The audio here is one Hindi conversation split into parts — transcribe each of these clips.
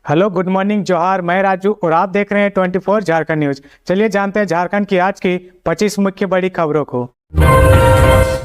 हेलो, गुड मॉर्निंग, जोहार। मैं राजू और आप देख रहे हैं 24 झारखंड न्यूज। चलिए जानते हैं झारखंड की आज की 25 मुख्य बड़ी खबरों को।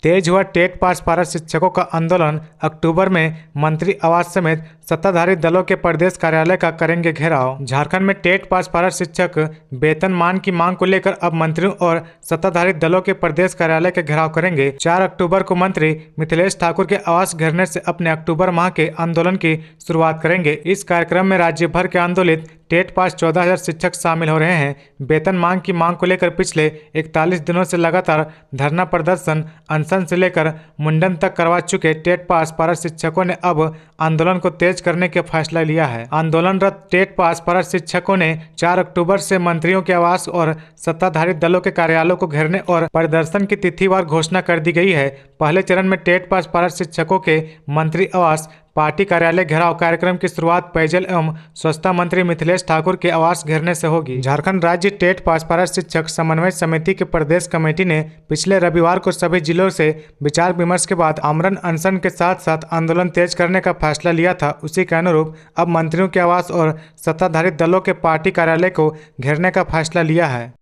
तेज हुआ टेट पास पारा शिक्षकों का आंदोलन। अक्टूबर में मंत्री आवास समेत सत्ताधारी दलों के प्रदेश कार्यालय का करेंगे घेराव। झारखंड में टेट पास पारा शिक्षक वेतनमान की मांग को लेकर अब मंत्रियों और सत्ताधारी दलों के प्रदेश कार्यालय के घेराव करेंगे। 4 अक्टूबर को मंत्री मिथिलेश ठाकुर के आवास घेरने से अपने अक्टूबर माह के आंदोलन की शुरुआत करेंगे। इस कार्यक्रम में राज्य भर के आंदोलित टेट पास 14,000 शिक्षक शामिल हो रहे हैं। वेतन मांग की मांग को लेकर पिछले 41 दिनों से लगातार धरना प्रदर्शन, अनशन से लेकर मुंडन तक करवा चुके टेट पास पारा शिक्षकों ने अब आंदोलन को तेज करने का फैसला लिया है। आंदोलनरत टेट पास पारा शिक्षकों ने 4 अक्टूबर से मंत्रियों के आवास और सत्ताधारी दलों के कार्यालयों को घेरने और प्रदर्शन की तिथिवार घोषणा कर दी गई है। पहले चरण में टेट पास पारा शिक्षकों के मंत्री आवास, पार्टी कार्यालय घेराव कार्यक्रम की शुरुआत पेयजल एवं स्वच्छता मंत्री मिथिलेश ठाकुर के आवास घेरने से होगी। झारखंड राज्य टेट पास पारा शिक्षक समन्वय समिति की प्रदेश कमेटी ने पिछले रविवार को सभी जिलों से विचार विमर्श के बाद आमरण अनशन के साथ साथ आंदोलन तेज करने का फैसला लिया था। उसी के अनुरूप अब मंत्रियों के आवास और सत्ताधारी दलों के पार्टी कार्यालय को घेरने का फैसला लिया है।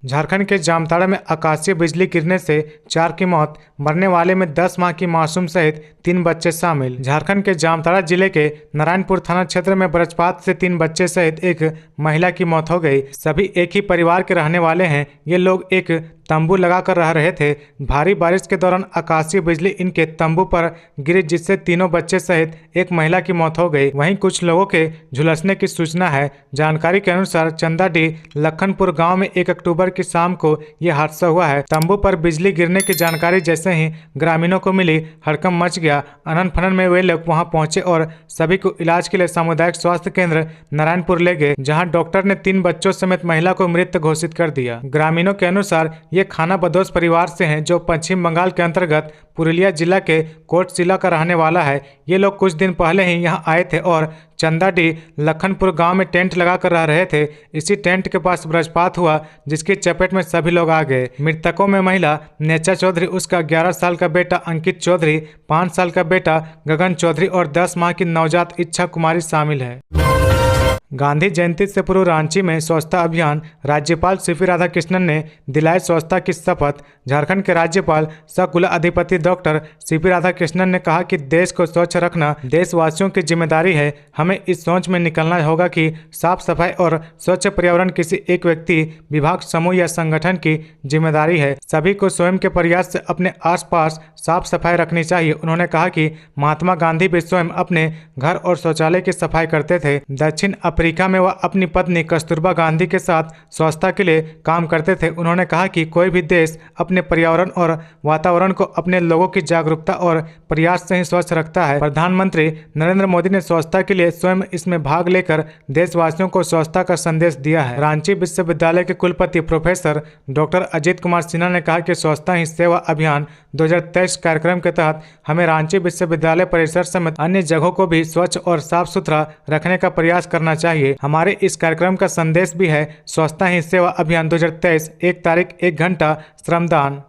झारखंड के जामताड़ा में आकाशीय बिजली गिरने से 4 की मौत, मरने वाले में 10 माह की मासूम सहित 3 बच्चे शामिल। झारखंड के जामताड़ा जिले के नारायणपुर थाना क्षेत्र में वज्रपात से 3 बच्चे सहित एक महिला की मौत हो गई। सभी एक ही परिवार के रहने वाले हैं। ये लोग एक तंबू लगाकर रह रहे थे। भारी बारिश के दौरान आकाशीय बिजली इनके तंबू पर गिरी, जिससे तीनों बच्चे सहित एक महिला की मौत हो गई। वहीं कुछ लोगों के झुलसने की सूचना है। जानकारी के अनुसार चंदाडीह लखनपुर गांव में 1 अक्टूबर की शाम को यह हादसा हुआ है। तंबू पर बिजली गिरने की जानकारी जैसे ही ग्रामीणों को मिली, हड़कंप मच गया। अनन फनन में वे लोग वहां पहुंचे और सभी को इलाज के लिए सामुदायिक स्वास्थ्य केंद्र नारायणपुर ले गए, जहां डॉक्टर ने 3 बच्चों समेत महिला को मृत घोषित कर दिया। ग्रामीणों के अनुसार ये खाना बदोश परिवार से हैं, जो पश्चिम बंगाल के अंतर्गत पुरुलिया जिला के कोटशिला का रहने वाला है। ये लोग कुछ दिन पहले ही यहाँ आए थे और चंदाडीह लखनपुर गांव में टेंट लगाकर रह रहे थे। इसी टेंट के पास वज्रपात हुआ, जिसकी चपेट में सभी लोग आ गए। मृतकों में महिला नेचा चौधरी, उसका 11 साल का बेटा अंकित चौधरी, 5 साल का बेटा गगन चौधरी और 10 माह की नवजात इच्छा कुमारी शामिल है। गांधी जयंती से पूर्व रांची में स्वच्छता अभियान, राज्यपाल सीपी राधाकृष्णन ने दिलाई स्वच्छता की शपथ। झारखंड के राज्यपाल सह कुलाधिपति डॉक्टर सीपी राधाकृष्णन ने कहा कि देश को स्वच्छ रखना देशवासियों की जिम्मेदारी है। हमें इस सोच में निकलना होगा कि साफ सफाई और स्वच्छ पर्यावरण किसी एक व्यक्ति, विभाग, समूह या संगठन की जिम्मेदारी है। सभी को स्वयं के प्रयास से अपने आसपास साफ सफाई रखनी चाहिए। उन्होंने कहा कि महात्मा गांधी भी स्वयं अपने घर और शौचालय की सफाई करते थे। दक्षिण अफ्रीका में वह अपनी पत्नी कस्तूरबा गांधी के साथ स्वच्छता के लिए काम करते थे। उन्होंने कहा कि कोई भी देश अपने पर्यावरण और वातावरण को अपने लोगों की जागरूकता और प्रयास से ही स्वच्छ रखता है। प्रधानमंत्री नरेंद्र मोदी ने स्वच्छता के लिए स्वयं इसमें भाग लेकर देशवासियों को स्वच्छता का संदेश दिया है। रांची विश्वविद्यालय के कुलपति प्रोफेसर डॉक्टर अजीत कुमार सिन्हा ने कहा कि स्वच्छता ही सेवा अभियान 2023 कार्यक्रम के तहत हमें रांची विश्वविद्यालय परिसर समेत अन्य जगहों को भी स्वच्छ और साफ सुथरा रखने का प्रयास करना चाहिए। हमारे इस कार्यक्रम का संदेश भी है, स्वच्छता ही सेवा अभियान 2023, 1 तारीख 1 घंटा श्रमदान।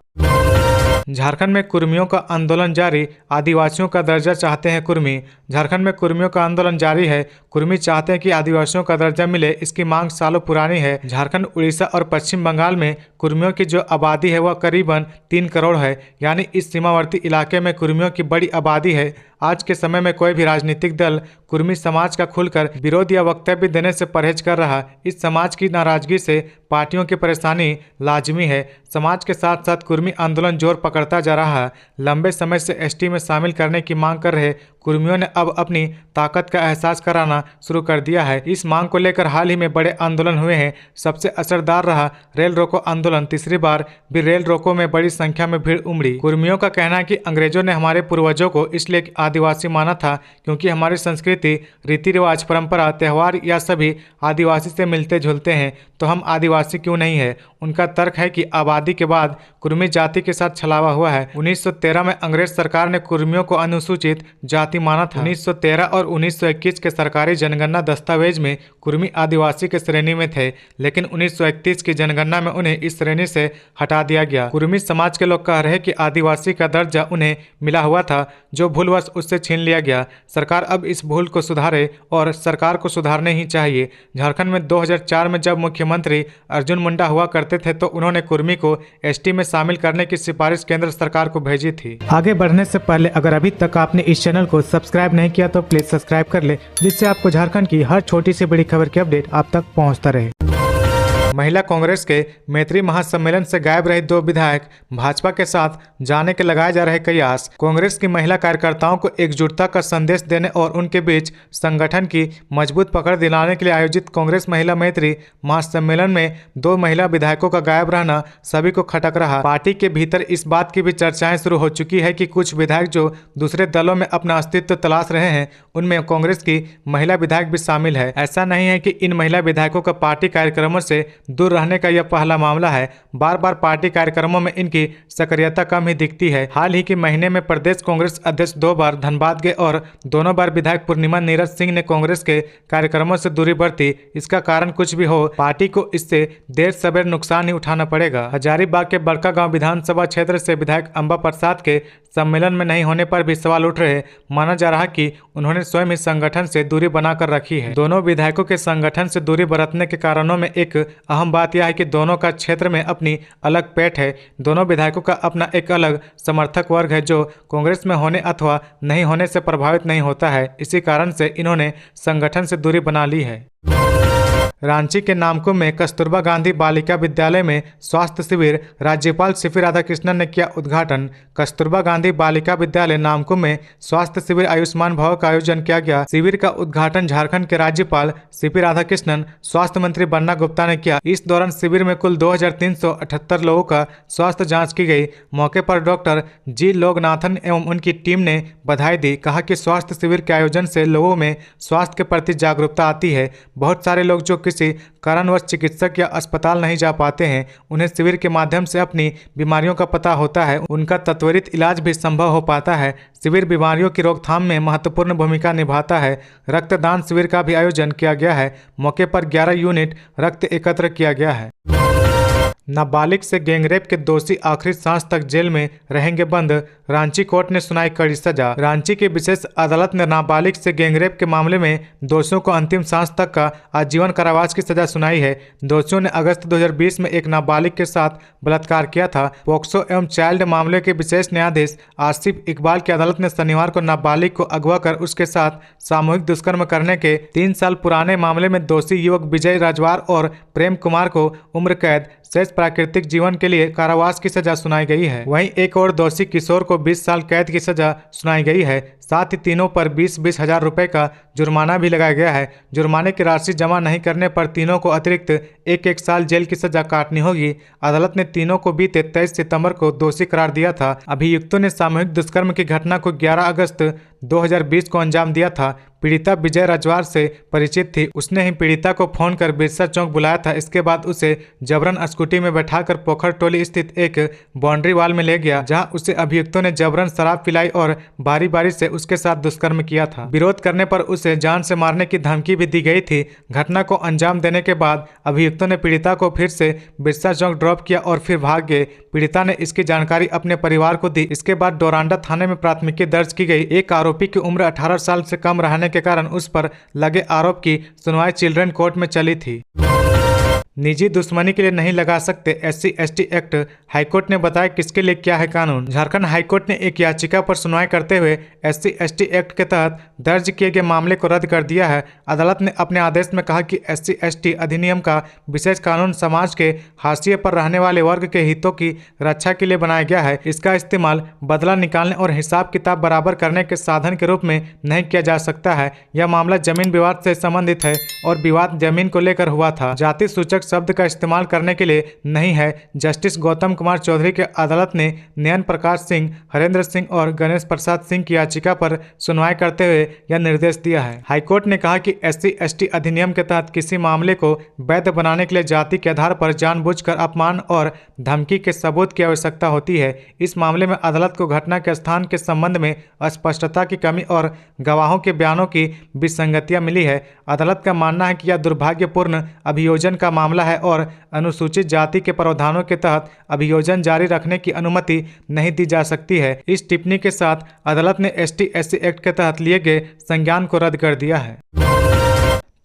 झारखंड में कुर्मियों का आंदोलन जारी, आदिवासियों का दर्जा चाहते हैं कुर्मी। झारखंड में कुर्मियों का आंदोलन जारी है। कुर्मी चाहते हैं कि आदिवासियों का दर्जा मिले। इसकी मांग सालों पुरानी है। झारखंड, उड़ीसा और पश्चिम बंगाल में कुर्मियों की जो आबादी है वह करीबन 3 करोड़ है। यानी इस सीमावर्ती इलाके में कुर्मियों की बड़ी आबादी है। आज के समय में कोई भी राजनीतिक दल कुर्मी समाज का खुलकर विरोध या वक्तव्य देने से परहेज कर रहा। इस समाज की नाराजगी से पार्टियों की परेशानी लाजमी है। समाज के साथ साथ कुर्मी आंदोलन जोर पकड़ता जा रहा है। लंबे समय से एसटी में शामिल करने की मांग कर रहे कुर्मियों ने अब अपनी ताकत का एहसास कराना शुरू कर दिया है। इस मांग को लेकर हाल ही में बड़े आंदोलन हुए हैं। सबसे असरदार रहा रेल रोको आंदोलन। तीसरी बार भी रेल रोको में बड़ी संख्या में भीड़ उमड़ी। कुर्मियों का कहना है कि अंग्रेजों ने हमारे पूर्वजों को इसलिए आदिवासी माना था क्योंकि हमारी संस्कृति, रीति रिवाज, परंपरा, त्यौहार या सभी आदिवासी से मिलते जुलते हैं, तो हम आदिवासी क्यों नहीं है। उनका तर्क है कि आबादी के बाद कुर्मी जाति के साथ छलावा हुआ है। 1913 में अंग्रेज सरकार ने कुर्मियों को अनुसूचित जाति जाति माना था। 1913 और 1921 के सरकारी जनगणना दस्तावेज में कुर्मी आदिवासी के श्रेणी में थे, लेकिन 1931 की जनगणना में उन्हें इस श्रेणी से हटा दिया गया। कुर्मी समाज के लोग कह रहे कि आदिवासी का दर्जा उन्हें मिला हुआ था, जो भूलवश उससे छीन लिया गया। सरकार अब इस भूल को सुधारे और सरकार को सुधारने ही चाहिए। झारखंड में 2004 में जब मुख्यमंत्री अर्जुन मुंडा हुआ करते थे तो उन्होंने कुर्मी को एसटी में शामिल करने की सिफारिश केंद्र सरकार को भेजी थी। आगे बढ़ने से पहले अगर अभी तक आपने इस चैनल को सब्सक्राइब नहीं किया तो प्लीज सब्सक्राइब कर ले, जिससे आपको झारखंड की हर छोटी से बड़ी खबर की अपडेट आप तक पहुंचता रहे। महिला कांग्रेस के मैत्री महासम्मेलन से गायब रही 2 विधायक, भाजपा के साथ जाने के लगाए जा रहे कयास। कांग्रेस की महिला कार्यकर्ताओं को एकजुटता का संदेश देने और उनके बीच संगठन की मजबूत पकड़ दिलाने के लिए आयोजित कांग्रेस महिला मैत्री महासम्मेलन में 2 महिला विधायकों का गायब रहना सभी को खटक रहा। पार्टी के भीतर इस बात की भी चर्चाएं शुरू हो चुकी है कि कुछ विधायक जो दूसरे दलों में अपना अस्तित्व तलाश रहे हैं, उनमें कांग्रेस की महिला विधायक भी शामिल है। ऐसा नहीं है कि इन महिला विधायकों का पार्टी कार्यक्रमों से दूर रहने का यह पहला मामला है। बार बार पार्टी कार्यक्रमों में इनकी सक्रियता कम ही दिखती है। हाल ही के महीने में प्रदेश कांग्रेस अध्यक्ष 2 बार धनबाद गए और दोनों बार विधायक पूर्णिमा नीरज सिंह ने कांग्रेस के कार्यक्रमों से दूरी बरती। इसका कारण कुछ भी हो, पार्टी को इससे देर सवेर नुकसान ही उठाना पड़ेगा। हजारीबाग के बड़कागांव विधानसभा क्षेत्र से विधायक अंबा प्रसाद के सम्मेलन में नहीं होने पर भी सवाल उठ रहे। माना जा रहा कि उन्होंने स्वयं ही संगठन से दूरी बनाकर रखी है। दोनों विधायकों के संगठन से दूरी बरतने के कारणों में एक अहम बात यह है कि दोनों का क्षेत्र में अपनी अलग पैठ है। दोनों विधायकों का अपना एक अलग समर्थक वर्ग है जो कांग्रेस में होने अथवा नहीं होने से प्रभावित नहीं होता है। इसी कारण से इन्होंने संगठन से दूरी बना ली है। रांची के नामकुम में कस्तूरबा गांधी बालिका विद्यालय में स्वास्थ्य शिविर, राज्यपाल सीपी राधाकृष्णन ने किया उद्घाटन। कस्तूरबा गांधी बालिका विद्यालय नामकुम में स्वास्थ्य शिविर आयुष्मान भव का आयोजन किया गया। शिविर का उद्घाटन झारखंड के राज्यपाल सीपी राधाकृष्णन, स्वास्थ्य मंत्री बन्ना गुप्ता ने किया। इस दौरान शिविर में कुल 2378 लोगों का स्वास्थ्य जाँच की गई। मौके पर डॉक्टर जी लोकनाथन एवं उनकी टीम ने बधाई दी। कहा कि स्वास्थ्य शिविर के आयोजन से लोगों में स्वास्थ्य के प्रति जागरूकता आती है। बहुत सारे लोग जो किसी कारणवश चिकित्सक या अस्पताल नहीं जा पाते हैं, उन्हें शिविर के माध्यम से अपनी बीमारियों का पता होता है, उनका त्वरित इलाज भी संभव हो पाता है। शिविर बीमारियों की रोकथाम में महत्वपूर्ण भूमिका निभाता है। रक्तदान शिविर का भी आयोजन किया गया है। मौके पर 11 यूनिट रक्त एकत्र किया गया है। नाबालिग से गैंगरेप के दोषी आखिरी सांस तक जेल में रहेंगे बंद, रांची कोर्ट ने सुनाई कड़ी सजा। रांची की विशेष अदालत ने नाबालिग से गैंगरेप के मामले में दोषियों को अंतिम सांस तक का आजीवन कारावास की सजा सुनाई है। दोषियों ने अगस्त 2020 में एक नाबालिग के साथ बलात्कार किया था। पोक्सो एवं चाइल्ड मामले के विशेष न्यायाधीश आसिफ इकबाल की अदालत ने शनिवार को नाबालिग को अगवा कर उसके साथ सामूहिक दुष्कर्म करने के 3 साल पुराने मामले में दोषी युवक विजय राजवार और प्रेम कुमार को उम्र कैद शेष प्राकृतिक जीवन के लिए कारावास की सजा सुनाई गई है। वहीं एक और दोषी किशोर को 20 साल कैद की सजा सुनाई गई है। साथ ही तीनों पर 20-20 हजार रुपए का जुर्माना भी लगाया गया है। जुर्माने की राशि जमा नहीं करने पर तीनों को अतिरिक्त 1-1 साल जेल की सजा काटनी होगी। अदालत ने तीनों को बीते 23 सितंबर को दोषी करार दिया था। अभियुक्तों ने सामूहिक दुष्कर्म की घटना को 11 अगस्त 2020 को अंजाम दिया था। पीड़िता विजय राजवार से परिचित थी। उसने ही पीड़िता को फोन कर बिरसा चौक बुलाया था। इसके बाद उसे जबरन स्कूटी में बैठाकर पोखर टोली स्थित एक बाउंड्री वॉल में ले गया, जहां उसे अभियुक्तों ने जबरन शराब पिलाई और बारी बारी से उसके साथ दुष्कर्म किया था। विरोध करने पर उसे जान से मारने की धमकी भी दी गई थी। घटना को अंजाम देने के बाद अभियुक्तों ने पीड़िता को फिर से बिरसा चौक ड्रॉप किया और फिर भाग गए। पीड़िता ने इसकी जानकारी अपने परिवार को दी। इसके बाद डोरांडा थाने में प्राथमिकी दर्ज की गई। एक आरोपी की उम्र 18 साल से कम रहने के कारण उस पर लगे आरोप की सुनवाई चिल्ड्रन कोर्ट में चली थी। निजी दुश्मनी के लिए नहीं लगा सकते SC/ST एक्ट, हाईकोर्ट ने बताया किसके लिए क्या है कानून। झारखंड हाईकोर्ट ने एक याचिका पर सुनवाई करते हुए SC/ST एक्ट के तहत दर्ज किए गए मामले को रद्द कर दिया है। अदालत ने अपने आदेश में कहा कि SC/ST अधिनियम का विशेष कानून समाज के हाशिए पर रहने वाले वर्ग के हितों की रक्षा के लिए बनाया गया है। इसका इस्तेमाल बदला निकालने और हिसाब किताब बराबर करने के साधन के रूप में नहीं किया जा सकता है। यह मामला जमीन विवाद से संबंधित है और विवाद जमीन को लेकर हुआ था। जाति सूचक शब्द का इस्तेमाल करने के लिए नहीं है। जस्टिस गौतम कुमार चौधरी के अदालत ने नयन प्रकाश सिंह, हरेंद्र सिंह और गणेश प्रसाद सिंह की याचिका पर सुनवाई करते हुए यह निर्देश दिया है। हाईकोर्ट ने कहा कि SC/ST अधिनियम के तहत किसी मामले को वैध बनाने के लिए जाति के आधार पर जानबूझकर अपमान और धमकी के सबूत की आवश्यकता होती है। इस मामले में अदालत को घटना के स्थान के संबंध में स्पष्टता की कमी और गवाहों के बयानों की विसंगतियां मिली है। अदालत का मानना है कि यह दुर्भाग्यपूर्ण अभियोजन का मामला है और अनुसूचित जाति के प्रावधानों के तहत अभियोजन जारी रखने की अनुमति नहीं दी जा सकती है। इस टिप्पणी के साथ अदालत ने ST/SC एक्ट के तहत लिए गए संज्ञान को रद्द कर दिया है।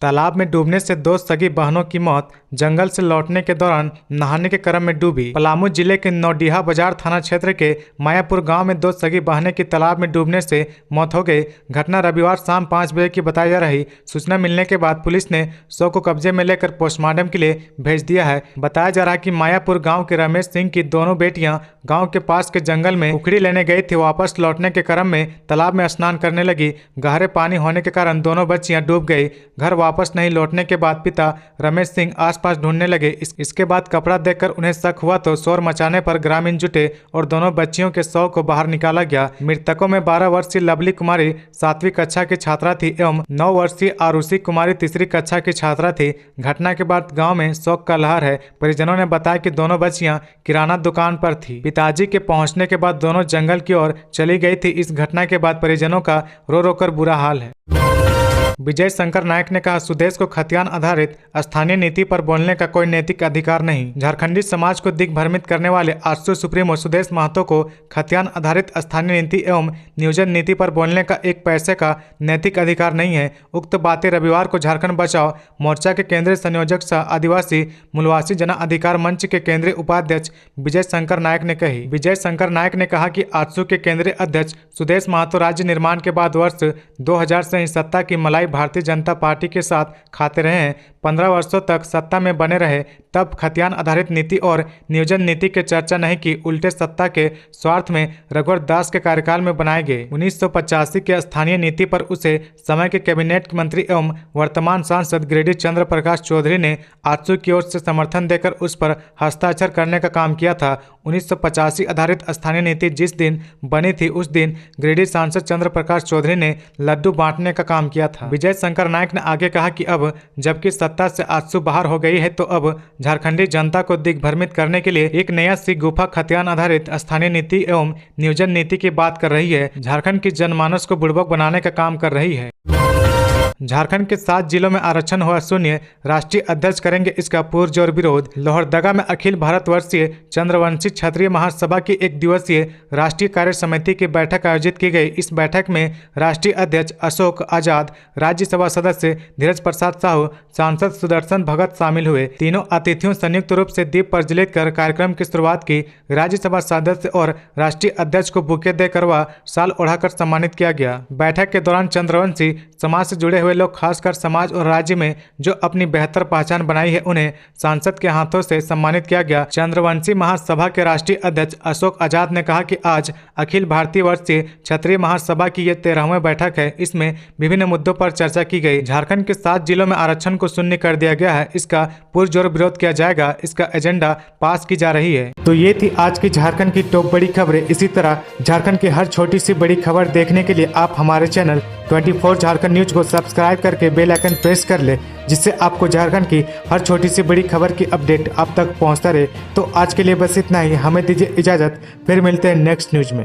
तालाब में डूबने से 2 सगी बहनों की मौत, जंगल से लौटने के दौरान नहाने के क्रम में डूबी। पलामू जिले के नौडीहा बाजार थाना क्षेत्र के मायापुर गांव में 2 सगी बहनें की तालाब में डूबने से मौत हो गई। घटना रविवार शाम 5 बजे की बताई जा रही। सूचना मिलने के बाद पुलिस ने शव को कब्जे में लेकर पोस्टमार्टम के लिए भेज दिया है। बताया जा रहा है कि मायापुर गाँव के रमेश सिंह की दोनों बेटियां गाँव के पास के जंगल में उखड़ी लेने गई थी। वापस लौटने के क्रम में तालाब में स्नान करने लगी। गहरे पानी होने के कारण दोनों बच्चियां डूब गई। घर वापस नहीं लौटने के बाद पिता रमेश सिंह आसपास ढूंढने लगे। इसके बाद कपड़ा देखकर उन्हें शक हुआ तो शोर मचाने पर ग्रामीण जुटे और दोनों बच्चियों के शव को बाहर निकाला गया। मृतकों में 12 वर्षीय लवली कुमारी 7वीं कक्षा की छात्रा थी एवं 9 वर्षीय आरुषि कुमारी 3री कक्षा की छात्रा थी। घटना के बाद गाँव में शोक का लहर है। परिजनों ने बताया कि दोनों बच्चियां किराना दुकान पर थी। पिताजी के पहुंचने के बाद दोनों जंगल की ओर चली गई थी। इस घटना के बाद परिजनों का रो रो कर बुरा हाल है। विजय शंकर नायक ने कहा, सुदेश को खतियान आधारित स्थानीय नीति पर बोलने का कोई नैतिक अधिकार नहीं। झारखंडी समाज को दिग्भ्रमित करने वाले आजसू सुप्रीमो सुदेश महतो को खतियान आधारित स्थानीय नीति एवं नियोजन नीति पर बोलने का एक पैसे का नैतिक अधिकार नहीं है। उक्त बातें रविवार को झारखंड बचाओ मोर्चा के केंद्रीय संयोजक सह आदिवासी मूलवासी जन अधिकार मंच के केंद्रीय उपाध्यक्ष विजय शंकर नायक ने कही। विजय शंकर नायक ने कहा कि आजसू के केंद्रीय अध्यक्ष सुदेश महतो राज्य निर्माण के बाद वर्ष 2000 से ही सत्ता की मलाई भारतीय जनता पार्टी के साथ खाते रहे हैं। 15 वर्षों तक सत्ता में बने रहे, तब खतियान आधारित नीति और नियोजन नीति की चर्चा नहीं की। उल्टे सत्ता के स्वार्थ में रघुवर दास के कार्यकाल में बनाए गए 1985 के स्थानीय नीति पर उसे समय के कैबिनेट मंत्री एवं वर्तमान सांसद गिरिडीह चंद्र प्रकाश चौधरी ने आजसू की ओर से समर्थन देकर उस पर हस्ताक्षर करने का काम किया था। 1985 आधारित स्थानीय नीति जिस दिन बनी थी उस दिन गिरिडीह सांसद चंद्र प्रकाश चौधरी ने लड्डू बांटने का काम किया था। विजय शंकर नायक ने आगे कहा कि अब जबकि सत्ता से आजसू बाहर हो गई है तो अब झारखंडी जनता को दिग्भ्रमित करने के लिए एक नया सी गुफा खतियान आधारित स्थानीय नीति एवं नियोजन नीति की बात कर रही है। झारखंड की जनमानस को बुड़बक बनाने का काम कर रही है। झारखंड के 7 जिलों में आरक्षण हुआ शून्य, राष्ट्रीय अध्यक्ष करेंगे इसका पुरजोर विरोध। लोहरदगा में अखिल भारतवर्षीय चंद्रवंशी क्षत्रिय महासभा की 1 दिवसीय राष्ट्रीय कार्य समिति की बैठक आयोजित की गई। इस बैठक में राष्ट्रीय अध्यक्ष अशोक आजाद, राज्यसभा सदस्य धीरज प्रसाद साहू, सांसद सुदर्शन भगत शामिल हुए। तीनों अतिथियों संयुक्त रूप से दीप प्रज्वलित कर कार्यक्रम की शुरुआत की। राज्यसभा सदस्य और राष्ट्रीय अध्यक्ष को बुके देकर व शाल ओढ़ाकर सम्मानित किया गया। बैठक के दौरान चंद्रवंशी समाज से जुड़े हुए लोग, खासकर समाज और राज्य में जो अपनी बेहतर पहचान बनाई है, उन्हें सांसद के हाथों से सम्मानित किया गया। चंद्रवंशी महासभा के राष्ट्रीय अध्यक्ष अशोक आजाद ने कहा कि आज अखिल भारतीय वर्षीय क्षत्रिय महासभा की ये 13वीं बैठक है। इसमें विभिन्न मुद्दों पर चर्चा की गई। झारखंड के 7 जिलों में आरक्षण को शून्य कर दिया गया है, इसका पुरजोर विरोध किया जाएगा। इसका एजेंडा पास की जा रही है। तो ये थी आज की झारखंड की टॉप बड़ी खबरें। इसी तरह झारखंड की हर छोटी सी बड़ी खबर देखने के लिए आप हमारे चैनल 24 झारखंड न्यूज को सब्सक्राइब करके बेल आइकन प्रेस कर ले, जिससे आपको झारखंड की हर छोटी सी बड़ी खबर की अपडेट आप तक पहुंचता रहे। तो आज के लिए बस इतना ही। हमें दीजिए इजाजत, फिर मिलते हैं नेक्स्ट न्यूज में।